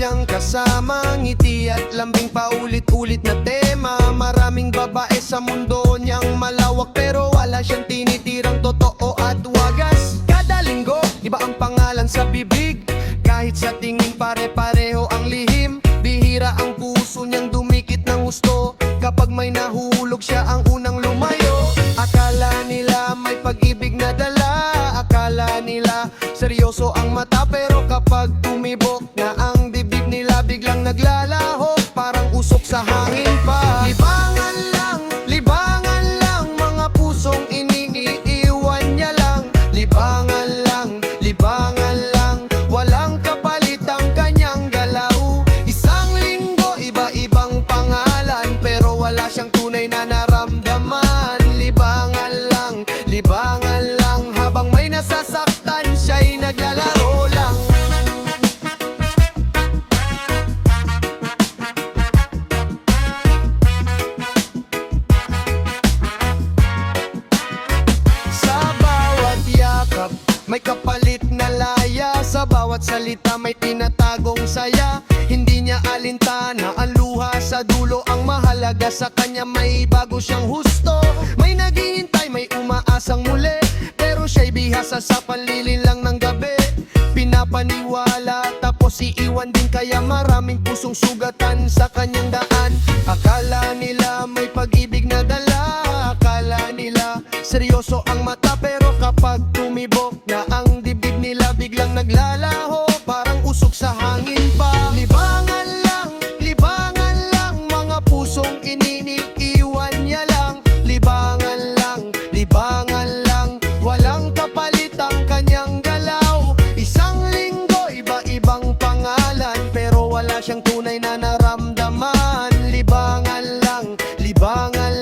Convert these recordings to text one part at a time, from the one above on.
niyang kasama, ngiti at lambing paulit-ulit na tema. Maraming babae sa mundo niyang malawak, pero wala siyang tinitirang totoo at wagas. Kada linggo, iba ang pangalan sa bibig, kahit sa tingin pare-pareho ang lihim. Bihira ang puso niyang dumikit ng gusto, kapag may nahulog siya ang unang lumayo. Akala nila may pag-ibig na dala, akala nila seryoso ang mata, pero kapag tumibok na ang dibdib nila, biglang naglalaho, parang usok sa hangin pa. Libangan lang, mga pusong iniiwan niya lang. Libangan lang, walang kapalit ang kanyang galaw. Isang linggo, iba-ibang pangalan, pero wala siyang tunay na naramdaman. Libangan lang, habang may nasasaktan, siya'y naglalaro lang. Sa bawat yakap, may kapalit na laya. Sa bawat salita, may tinatagong saya. Hindi niya alintana ang luha sa dulo, ang mahalaga sa kanya may bago siyang husto. May naghihintay, may umaasang muli, pero siya'y bihasa sa panlilin lang ng gabi. Pinapaniwala tapos iiwan din, kaya maraming pusong sugatan sa kanyang daan. Akala nila may pag-ibig na dala, akala nila seryoso ang mata, pero kapag tumibok na ang dibdib nila, biglang naglalaho, parang usok sa hangin pa. Libangan lang, mga pusong iniiwan niya lang. Libangan lang, walang kapalit ang kanyang galaw. Isang linggo, iba-ibang pangalan, pero wala siyang tunay na naramdaman. Libangan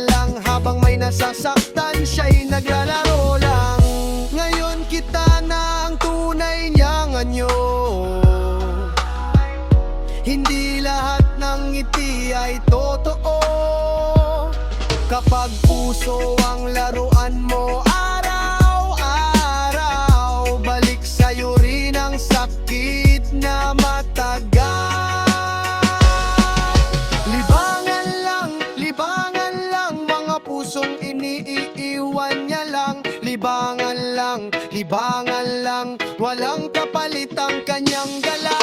lang, habang may nasasaktan, siya'y naglalaro lang. Ngayon kita na ang tunay niyang anyo. Hindi lahat ng ngiti ay totoo. Kapag puso ang laruan mo araw-araw, balik sa'yo rin ang sakit na matagal. Libangan lang, mga pusong iniiwan niya lang. Libangan lang, walang kapalit ang kanyang galaw.